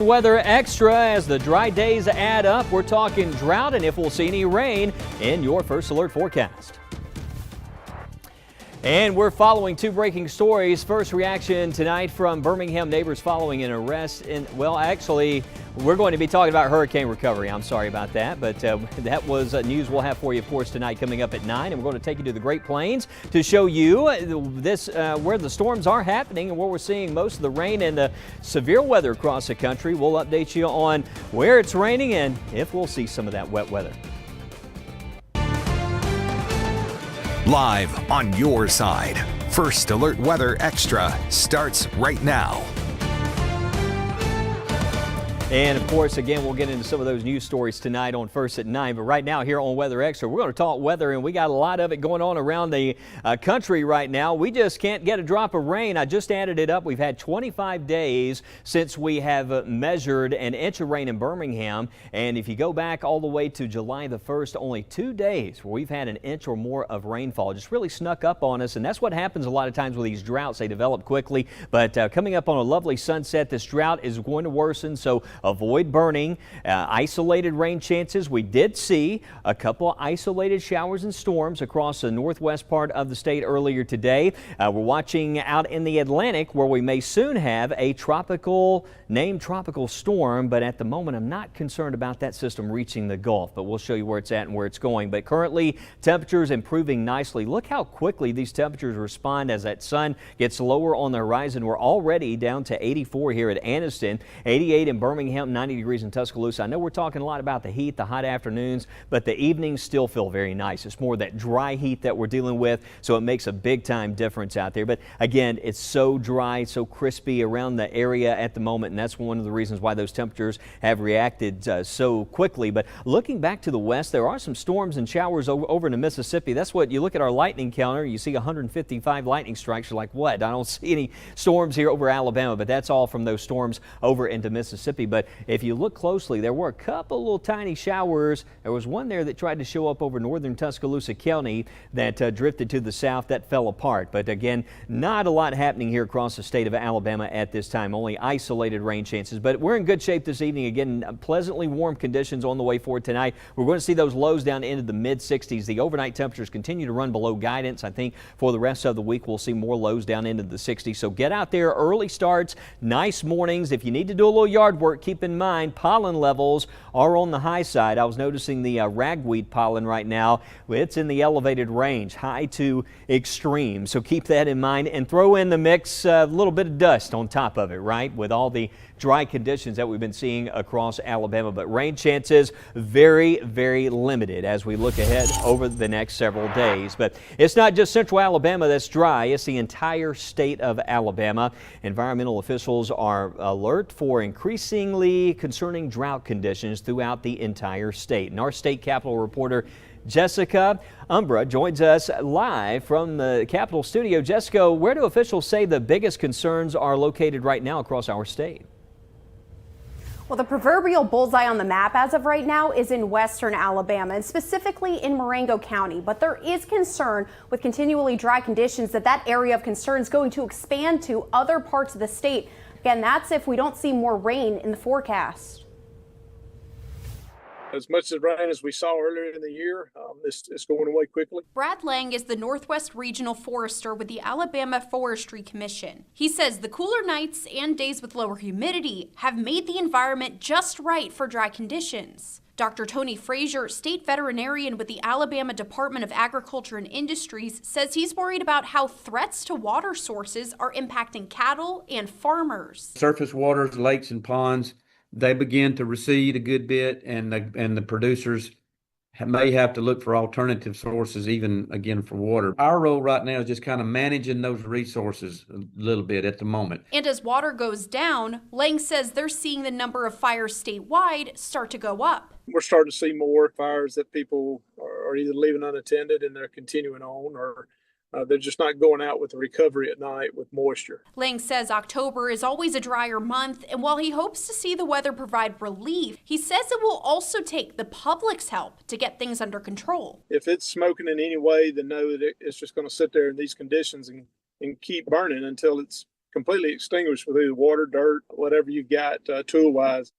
Weather extra as the dry days add up. We're talking drought and if we'll see any rain in your first alert forecast. And we're following two breaking stories. First reaction tonight from Birmingham neighbors following an arrest in, well, actually, we're going to be talking about hurricane recovery. I'm sorry about that, but that was news we'll have for you, of course, tonight coming up at 9. And we're going to take you to the Great Plains to show you this where the storms are happening and where we're seeing most of the rain and the severe weather across the country. We'll update you on where it's raining and if we'll see some of that wet weather. Live on your side. First Alert Weather Extra starts right now. And of course, again, we'll get into some of those news stories tonight on First at 9. But right now here on Weather Extra, we're going to talk weather, and we got a lot of it going on around the country right now. We just can't get a drop of rain. I just added it up. We've had 25 days since we have measured an inch of rain in Birmingham. And if you go back all the way to July the 1st, only 2 days where we've had an inch or more of rainfall. Just really snuck up on us. And that's what happens a lot of times with these droughts. They develop quickly. But coming up on a lovely sunset, this drought is going to worsen. So avoid burning. Isolated rain chances. We did see a couple isolated showers and storms across the northwest part of the state earlier today. We're watching out in the Atlantic where we may soon have a named tropical storm, but at the moment I'm not concerned about that system reaching the Gulf, but we'll show you where it's at and where it's going. But currently temperatures improving nicely. Look how quickly these temperatures respond as that sun gets lower on the horizon. We're already down to 84 here at Anniston, 88 in Birmingham, 90 degrees in Tuscaloosa. I know we're talking a lot about the heat, the hot afternoons, but the evenings still feel very nice. It's more that dry heat that we're dealing with, so it makes a big time difference out there. But again, it's so dry, so crispy around the area at the moment, and that's one of the reasons why those temperatures have reacted so quickly. But looking back to the west, there are some storms and showers over in the Mississippi. That's what you look at our lightning counter, you see 155 lightning strikes. You're like, what? I don't see any storms here over Alabama, but that's all from those storms over into Mississippi. But if you look closely, there were a couple little tiny showers. There was one there that tried to show up over northern Tuscaloosa County that drifted to the south. That fell apart. But again, not a lot happening here across the state of Alabama at this time. Only isolated rain chances. But we're in good shape this evening. Again, pleasantly warm conditions on the way forward tonight. We're going to see those lows down into the mid-60s. The overnight temperatures continue to run below guidance. I think for the rest of the week, we'll see more lows down into the 60s. So get out there. Early starts, nice mornings. If you need to do a little yard work, keep in mind pollen levels are on the high side. I was noticing the ragweed pollen right now. It's in the elevated range, high to extreme. So keep that in mind and throw in the mix a little bit of dust on top of it, right? With all the dry conditions that we've been seeing across Alabama. But rain chances very, very limited as we look ahead over the next several days. But it's not just central Alabama that's dry. It's the entire state of Alabama. Environmental officials are alert for increasingly concerning drought conditions throughout the entire state. And our state capitol reporter Jessica Umbra joins us live from the Capitol studio. Jessica, where do officials say the biggest concerns are located right now across our state? Well, the proverbial bullseye on the map as of right now is in western Alabama and specifically in Marengo County. But there is concern with continually dry conditions that area of concern is going to expand to other parts of the state. Again, that's if we don't see more rain in the forecast. As much as rain as we saw earlier in the year, it's going away quickly. Brad Lang is the Northwest Regional Forester with the Alabama Forestry Commission. He says the cooler nights and days with lower humidity have made the environment just right for dry conditions. Dr. Tony Frazier, state veterinarian with the Alabama Department of Agriculture and Industries, says he's worried about how threats to water sources are impacting cattle and farmers. Surface waters, lakes and ponds, they begin to recede a good bit, and the producers may have to look for alternative sources, even again for water. Our role right now is just kind of managing those resources a little bit at the moment. And as water goes down, Lang says they're seeing the number of fires statewide start to go up. We're starting to see more fires that people are either leaving unattended and they're continuing on, or they're just not going out with the recovery at night with moisture. Lang says October is always a drier month, and while he hopes to see the weather provide relief, he says it will also take the public's help to get things under control. If it's smoking in any way, then know that it's just going to sit there in these conditions and keep burning until it's completely extinguished with either water, dirt, whatever you've got tool-wise.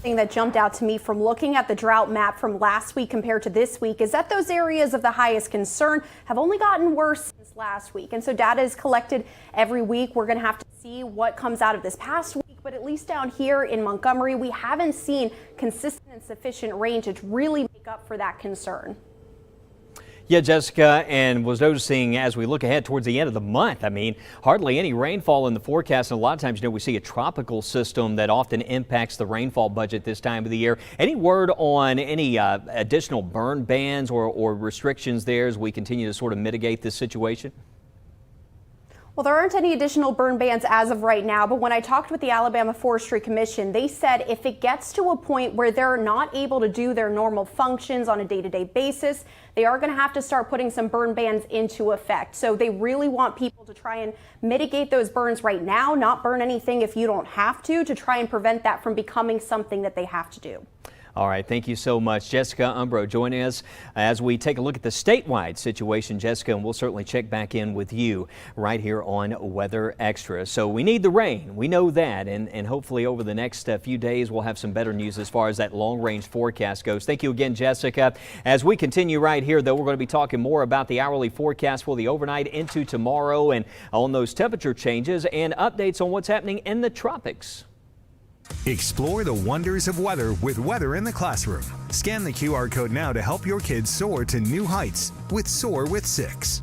Thing that jumped out to me from looking at the drought map from last week compared to this week is that those areas of the highest concern have only gotten worse since last week. And so data is collected every week. We're going to have to see what comes out of this past week. But at least down here in Montgomery, we haven't seen consistent and sufficient rain to really make up for that concern. Yeah, Jessica, and was noticing as we look ahead towards the end of the month, I mean, hardly any rainfall in the forecast. And a lot of times, we see a tropical system that often impacts the rainfall budget this time of the year. Any word on any additional burn bans or restrictions there as we continue to sort of mitigate this situation? Well, there aren't any additional burn bans as of right now, but when I talked with the Alabama Forestry Commission, they said if it gets to a point where they're not able to do their normal functions on a day-to-day basis, they are going to have to start putting some burn bans into effect. So they really want people to try and mitigate those burns right now, not burn anything if you don't have to try and prevent that from becoming something that they have to do. All right, thank you so much. Jessica Umbro joining us as we take a look at the statewide situation, Jessica, and we'll certainly check back in with you right here on Weather Extra. So we need the rain. We know that, and hopefully over the next few days we'll have some better news as far as that long-range forecast goes. Thank you again, Jessica. As we continue right here, though, we're going to be talking more about the hourly forecast for the overnight into tomorrow and on those temperature changes and updates on what's happening in the tropics. Explore the wonders of weather with Weather in the Classroom. Scan the QR code now to help your kids soar to new heights with Soar with 6.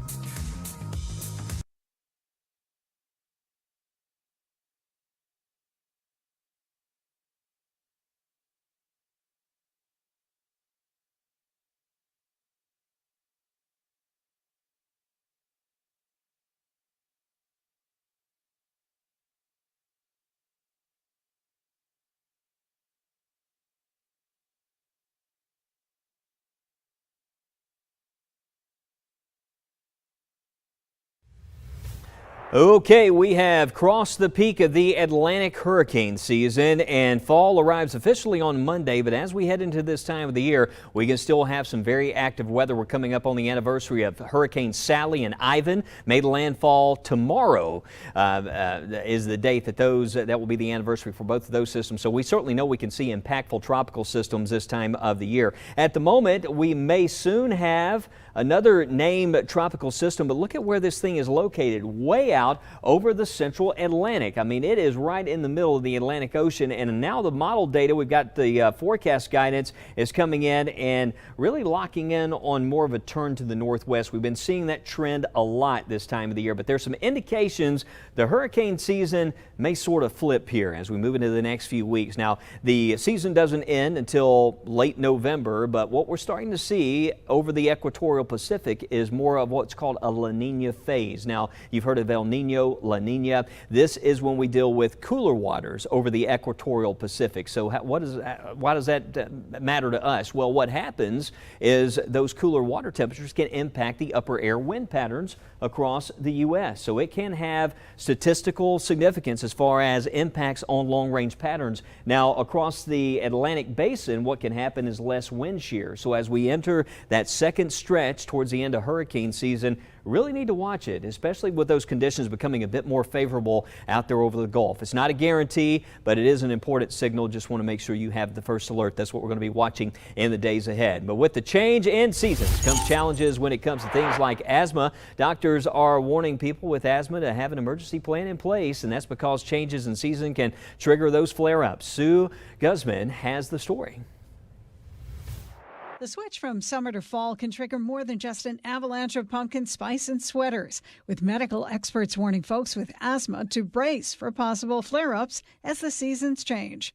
Okay, we have crossed the peak of the Atlantic hurricane season, and fall arrives officially on Monday. But as we head into this time of the year, we can still have some very active weather. We're coming up on the anniversary of Hurricane Sally and Ivan. Made landfall tomorrow is the date that that will be the anniversary for both of those systems. So we certainly know we can see impactful tropical systems this time of the year. At the moment, we may soon have another named tropical system, but look at where this thing is located, way out over the central Atlantic. I mean, it is right in the middle of the Atlantic Ocean, and now the model data, we've got the forecast guidance is coming in and really locking in on more of a turn to the northwest. We've been seeing that trend a lot this time of the year, but there's some indications the hurricane season may sort of flip here as we move into the next few weeks. Now, the season doesn't end until late November, but what we're starting to see over the equatorial Pacific is more of what's called a La Nina phase. Now, you've heard of El Nino, La Nina. This is when we deal with cooler waters over the equatorial Pacific. So why does that matter to us? Well, what happens is those cooler water temperatures can impact the upper air wind patterns across the U.S. So it can have statistical significance as far as impacts on long-range patterns. Now, across the Atlantic basin, what can happen is less wind shear. So as we enter that second stretch towards the end of hurricane season, really need to watch it, especially with those conditions becoming a bit more favorable out there over the Gulf. It's not a guarantee, but it is an important signal. Just want to make sure you have the first alert. That's what we're going to be watching in the days ahead. But with the change in seasons comes challenges when it comes to things like asthma. Doctors are warning people with asthma to have an emergency plan in place, and that's because changes in season can trigger those flare-ups. Sue Guzman has the story. The switch from summer to fall can trigger more than just an avalanche of pumpkin spice and sweaters, with medical experts warning folks with asthma to brace for possible flare-ups as the seasons change.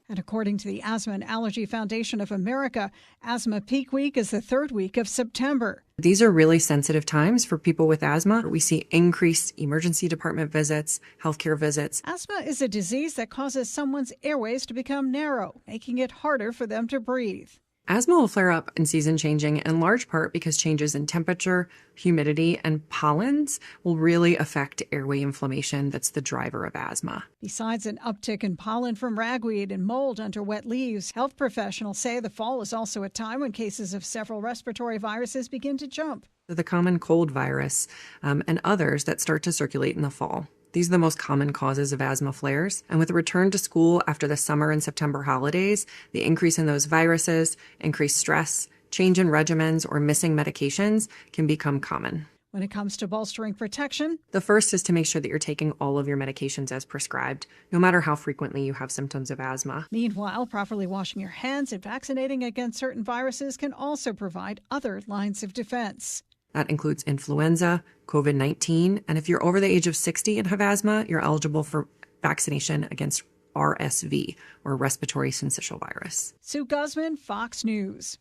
And according to the Asthma and Allergy Foundation of America, Asthma Peak Week is the third week of September. These are really sensitive times for people with asthma. We see increased emergency department visits, healthcare visits. Asthma is a disease that causes someone's airways to become narrow, making it harder for them to breathe. Asthma will flare up in season changing in large part because changes in temperature, humidity, and pollens will really affect airway inflammation that's the driver of asthma. Besides an uptick in pollen from ragweed and mold under wet leaves, health professionals say the fall is also a time when cases of several respiratory viruses begin to jump. the common cold virus, and others that start to circulate in the fall. These are the most common causes of asthma flares. And with a return to school after the summer and September holidays, the increase in those viruses, increased stress, change in regimens, or missing medications can become common. When it comes to bolstering protection, the first is to make sure that you're taking all of your medications as prescribed, no matter how frequently you have symptoms of asthma. Meanwhile, properly washing your hands and vaccinating against certain viruses can also provide other lines of defense. That includes influenza, COVID-19, and if you're over the age of 60 and have asthma, you're eligible for vaccination against RSV, or respiratory syncytial virus. Sue Guzman, Fox News.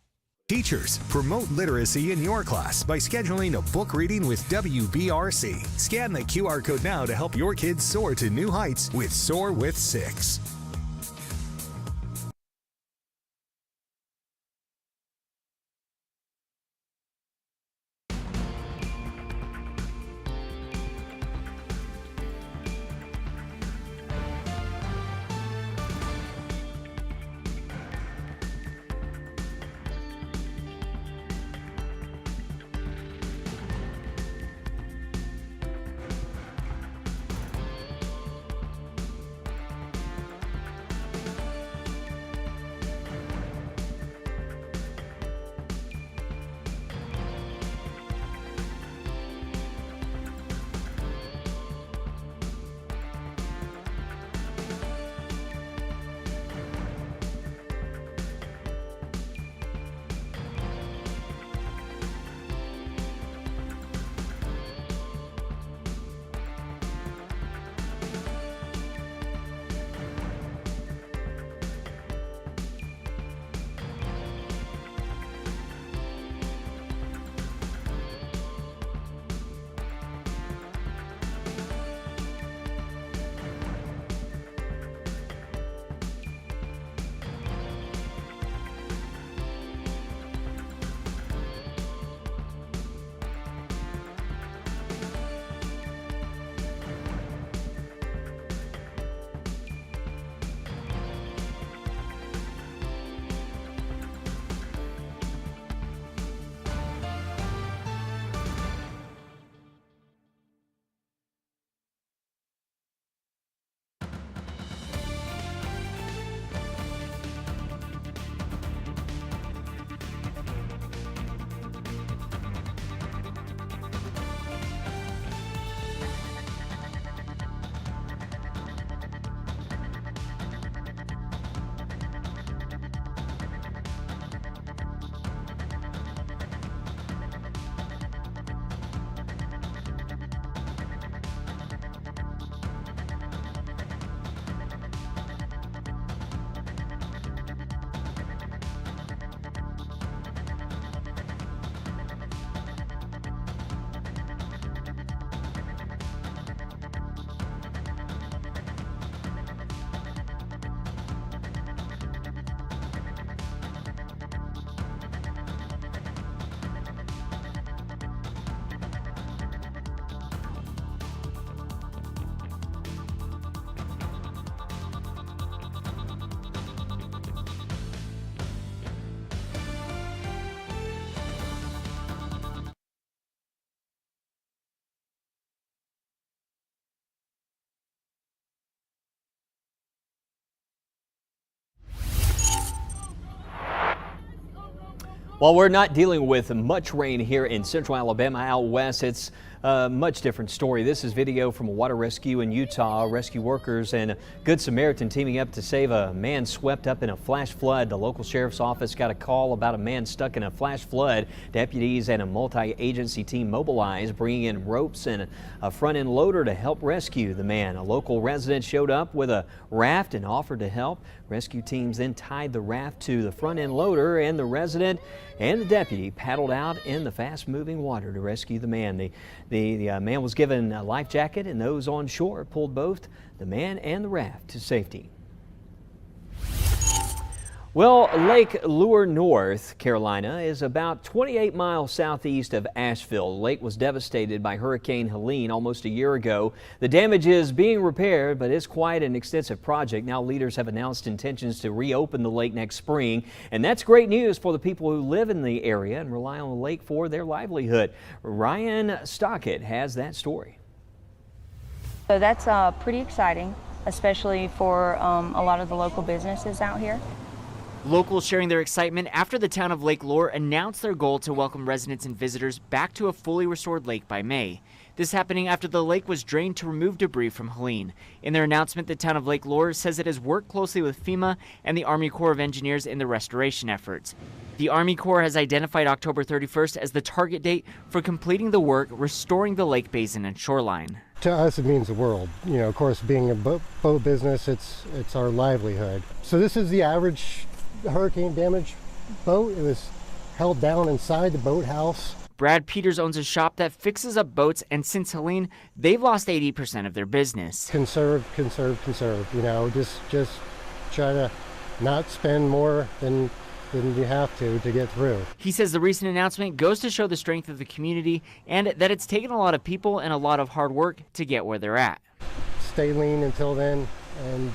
Teachers, promote literacy in your class by scheduling a book reading with WBRC. Scan the QR code now to help your kids soar to new heights with Soar with 6. While we're not dealing with much rain here in central Alabama out west, it's a much different story. This is video from a water rescue in Utah. Rescue workers and a Good Samaritan teaming up to save a man swept up in a flash flood. The local sheriff's office got a call about a man stuck in a flash flood. Deputies and a multi-agency team mobilized, bringing in ropes and a front-end loader to help rescue the man. A local resident showed up with a raft and offered to help. Rescue teams then tied the raft to the front-end loader, and the resident and the deputy paddled out in the fast-moving water to rescue the man. The man was given a life jacket, and those on shore pulled both the man and the raft to safety. Well, Lake Lure, North Carolina is about 28 miles southeast of Asheville. The lake was devastated by Hurricane Helene almost a year ago. The damage is being repaired, but it's quite an extensive project. Now leaders have announced intentions to reopen the lake next spring, and that's great news for the people who live in the area and rely on the lake for their livelihood. Ryan Stockett has that story. So that's pretty exciting, especially for a lot of the local businesses out here. Locals sharing their excitement after the town of Lake Lure announced their goal to welcome residents and visitors back to a fully restored lake by May. This happening after the lake was drained to remove debris from Helene. In their announcement, the town of Lake Lure says it has worked closely with FEMA and the Army Corps of Engineers in the restoration efforts. The Army Corps has identified October 31st as the target date for completing the work restoring the lake basin and shoreline. To us, it means the world. You know, of course, being a boat business, it's our livelihood. So this is the average hurricane damage boat. It was held down inside the boathouse. Brad Peters owns a shop that fixes up boats, and since Helene, they've lost 80% of their business. Conserve, you know, just try to not spend more than you have to get through. He says the recent announcement goes to show the strength of the community and that it's taken a lot of people and a lot of hard work to get where they're at. Stay lean until then, and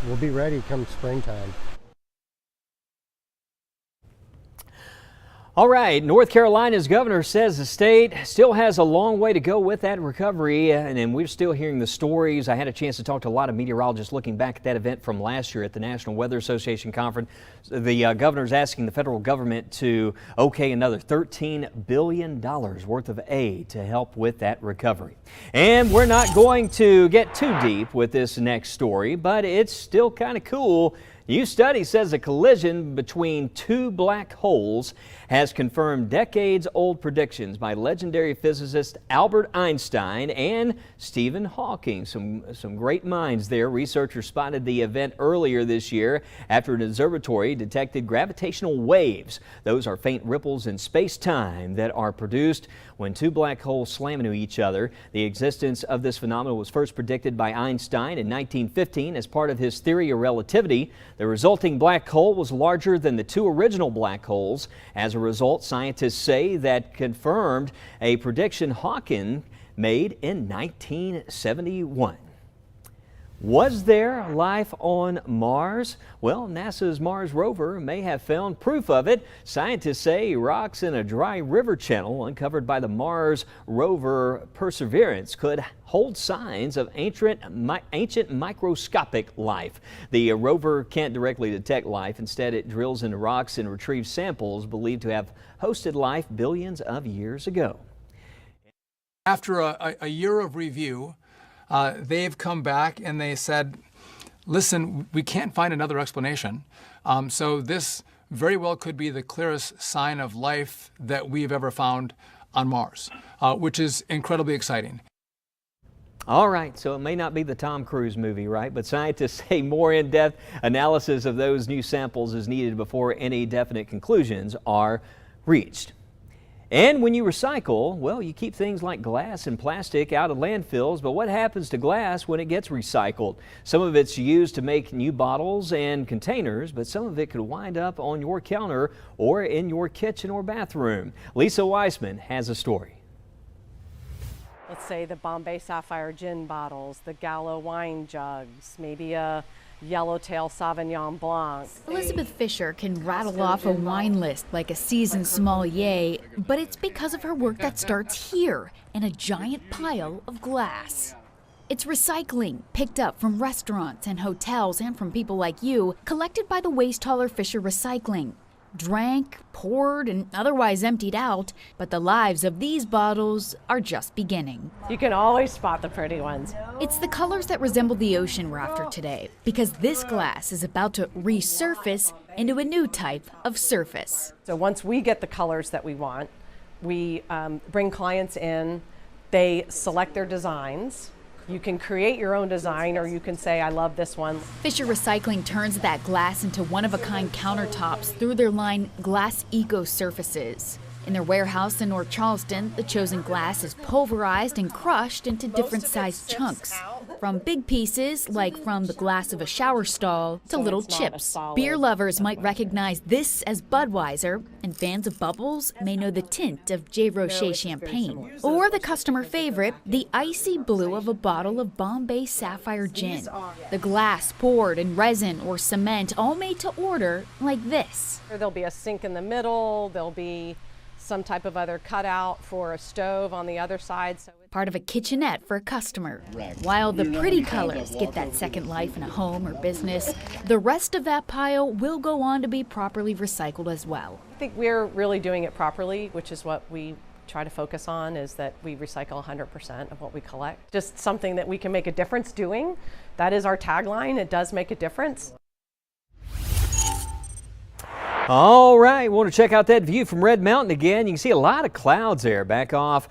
we'll be ready come springtime. All right, North Carolina's governor says the state still has a long way to go with that recovery, and we're still hearing the stories. I had a chance to talk to a lot of meteorologists looking back at that event from last year at the National Weather Association conference. The governor's asking the federal government to okay another $13 billion worth of aid to help with that recovery. And we're not going to get too deep with this next story, but it's still kind of cool. New study says a collision between two black holes has confirmed decades-old predictions by legendary physicist Albert Einstein and Stephen Hawking. Some great minds there. Researchers spotted the event earlier this year after an observatory detected gravitational waves. Those are faint ripples in space-time that are produced when two black holes slam into each other. The existence of this phenomenon was first predicted by Einstein in 1915 as part of his theory of relativity. The resulting black hole was larger than the two original black holes. As a result, scientists say that confirmed a prediction Hawking made in 1971. Was there life on Mars? Well, NASA's Mars rover may have found proof of it. Scientists say rocks in a dry river channel uncovered by the Mars rover Perseverance could hold signs of ancient microscopic life. The rover can't directly detect life. Instead, it drills into rocks and retrieves samples believed to have hosted life billions of years ago. After a year of review, they've come back and they said, listen, we can't find another explanation. So this very well could be the clearest sign of life that we've ever found on Mars, which is incredibly exciting. All right, so it may not be the Tom Cruise movie, right? But scientists say more in-depth analysis of those new samples is needed before any definite conclusions are reached. And when you recycle, well, you keep things like glass and plastic out of landfills, but what happens to glass when it gets recycled? Some of it's used to make new bottles and containers, but some of it could wind up on your counter or in your kitchen or bathroom. Lisa Weissman has a story. Let's say the Bombay Sapphire gin bottles, the Gallo wine jugs, maybe a Yellowtail Sauvignon Blanc. Elizabeth Fisher can rattle off a wine list like a seasoned sommelier, but it's because of her work that starts here in a giant pile of glass. It's recycling, picked up from restaurants and hotels and from people like you, collected by the waste hauler Fisher Recycling. Drank, poured, and otherwise emptied out, but the lives of these bottles are just beginning. You can always spot the pretty ones. It's the colors that resemble the ocean we're after today, because this glass is about to resurface into a new type of surface. So once we get the colors that we want, we bring clients in, they select their designs. You can create your own design, or you can say, I love this one. Fisher Recycling turns that glass into one-of-a-kind countertops through their line Glass Eco Surfaces. In their warehouse in North Charleston, the chosen glass is pulverized and crushed into different sized chunks. from big pieces, like from the glass of a shower stall, to little chips. Beer lovers might recognize this as Budweiser, and fans of bubbles may know the tint of J. Rocher champagne. Or the customer favorite, the icy blue of a bottle of Bombay Sapphire gin. The glass poured in resin or cement, all made to order like this. There'll be a sink in the middle, there'll be some type of other cutout for a stove on the other side. Part of a kitchenette for a customer. While the pretty colors get that second life in a home or business, the rest of that pile will go on to be properly recycled as well. I think we're really doing it properly, which is what we try to focus on, is that we recycle 100% of what we collect. Just something that we can make a difference doing. That is our tagline. It does make a difference. All right, want to check out that view from Red Mountain again. You can see a lot of clouds there back off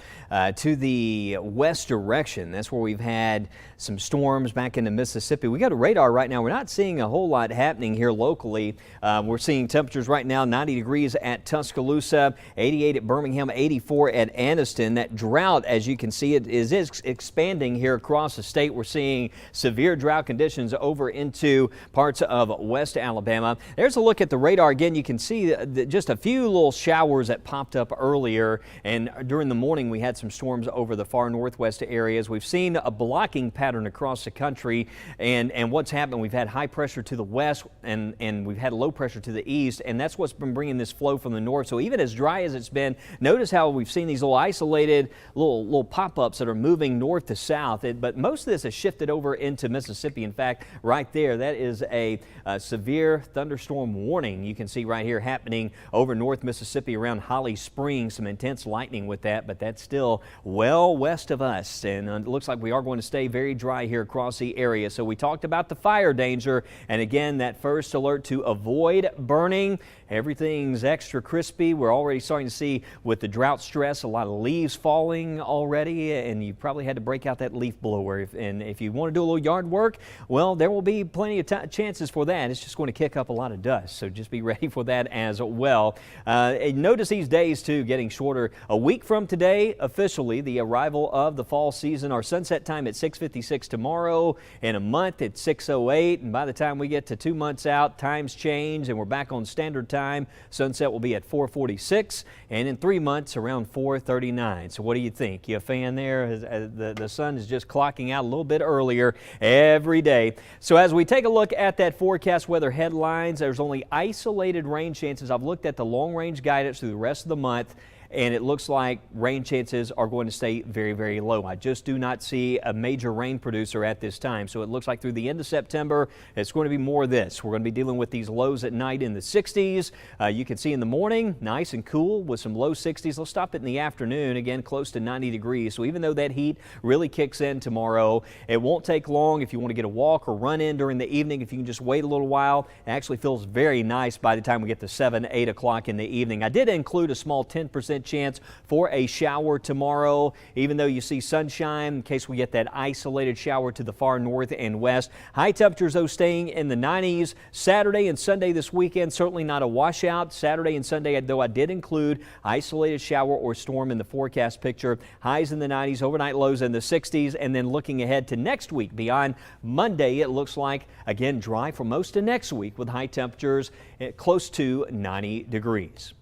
to the west direction. That's where we've had some storms back into Mississippi. We got a radar right now. We're not seeing a whole lot happening here locally. We're seeing temperatures right now 90 degrees at Tuscaloosa, 88 at Birmingham, 84 at Anniston. That drought, as you can see, it is expanding here across the state. We're seeing severe drought conditions over into parts of West Alabama. There's a look at the radar again. You can see just a few little showers that popped up earlier, and during the morning we had some storms over the far northwest areas. We've seen a blocking pattern across the country, and what's happened, we've had high pressure to the west and we've had low pressure to the east, and that's what's been bringing this flow from the north. So even as dry as it's been, notice how we've seen these little isolated little pop-ups that are moving north to south, but most of this has shifted over into Mississippi. In fact, right there, that is a severe thunderstorm warning you can see right here happening over North Mississippi around Holly Springs. Some intense lightning with that, but that's still well west of us, and it looks like we are going to stay very dry here across the area. So we talked about the fire danger, and again, that first alert to avoid burning. Everything's extra crispy. We're already starting to see, with the drought stress, a lot of leaves falling already, and you probably had to break out that leaf blower. And if you want to do a little yard work, well, there will be plenty of chances for that. It's just going to kick up a lot of dust, so just be ready for that as well. And notice these days too getting shorter. A week from today, officially the arrival of the fall season. Our sunset time at 6:56 tomorrow. In a month it's 6:08, and by the time we get to 2 months out, times change and we're back on standard time. Sunset will be at 4:46, and in 3 months around 4:39. So what do you think? You a fan there? The sun is just clocking out a little bit earlier every day. So as we take a look at that forecast weather headlines, there's only isolated rain chances. I've looked at the long range guidance through the rest of the month, and it looks like rain chances are going to stay very, very low. I just do not see a major rain producer at this time. So it looks like through the end of September, it's going to be more of this. We're going to be dealing with these lows at night in the 60s. You can see in the morning, nice and cool with some low 60s. Let's stop it in the afternoon, again, close to 90 degrees. So even though that heat really kicks in tomorrow, it won't take long if you want to get a walk or run in during the evening. If you can just wait a little while, it actually feels very nice by the time we get to 7, 8 o'clock in the evening. I did include a small 10% chance for a shower tomorrow, even though you see sunshine, in case we get that isolated shower to the far north and west. High temperatures, though, staying in the 90s. Saturday and Sunday this weekend, certainly not a washout. Saturday and Sunday, though, I did include isolated shower or storm in the forecast picture. Highs in the 90s, overnight lows in the 60s, and then looking ahead to next week, beyond Monday, it looks like, again, dry for most of next week with high temperatures close to 90 degrees.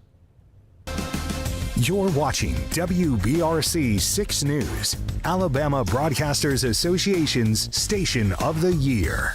You're watching WBRC 6 News, Alabama Broadcasters Association's Station of the Year.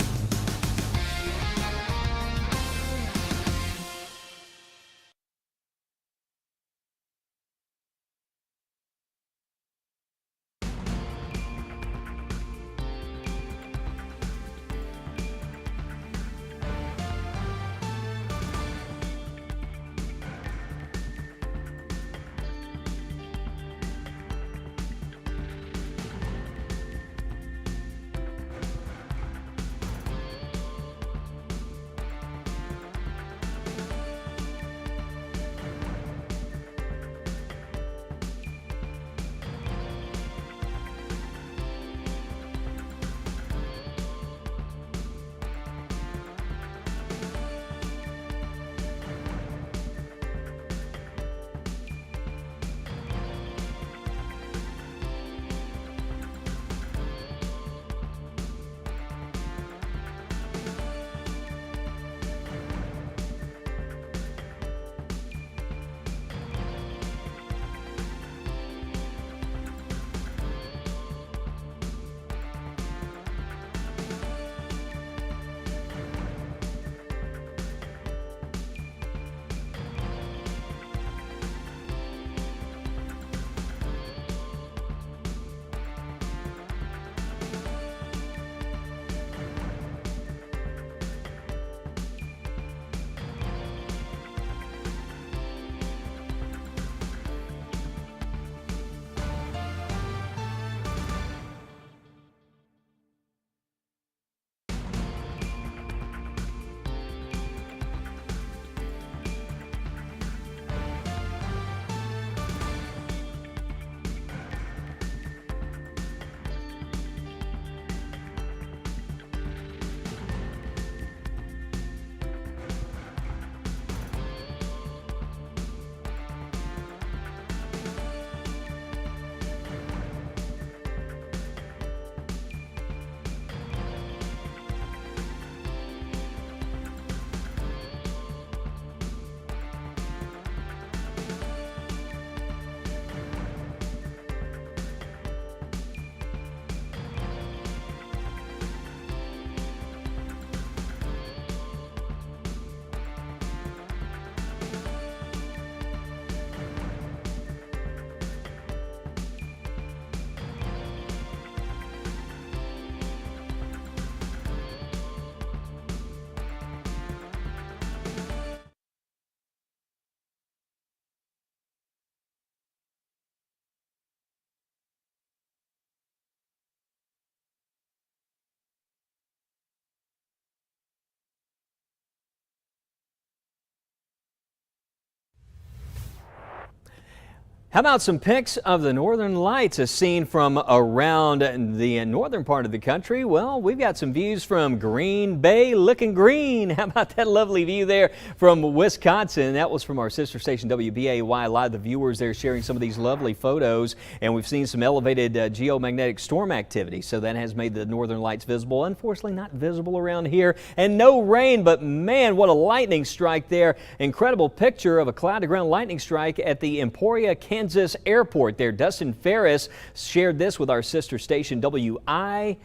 How about some pics of the northern lights as seen from around the northern part of the country? Well, we've got some views from Green Bay looking green. How about that lovely view there from Wisconsin? That was from our sister station WBAY. A lot of the viewers there sharing some of these lovely photos, and we've seen some elevated geomagnetic storm activity, so that has made the northern lights visible. Unfortunately not visible around here, and no rain, but man, what a lightning strike there. Incredible picture of a cloud to ground lightning strike at the Emporia, Kansas airport there. Dustin Ferris shared this with our sister station WIBW,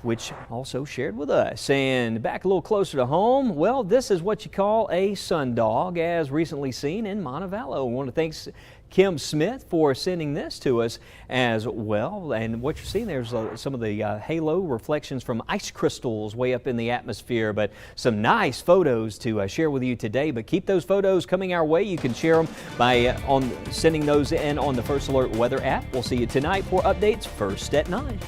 which also shared with us. And back a little closer to home, well, this is what you call a sundog, as recently seen in Montevallo. I want to thank Kim Smith for sending this to us as well. And what you're seeing there's some of the halo reflections from ice crystals way up in the atmosphere, but some nice photos to share with you today. But keep those photos coming our way. You can share them by sending those in on the First Alert weather app. We'll see you tonight for updates first at 9.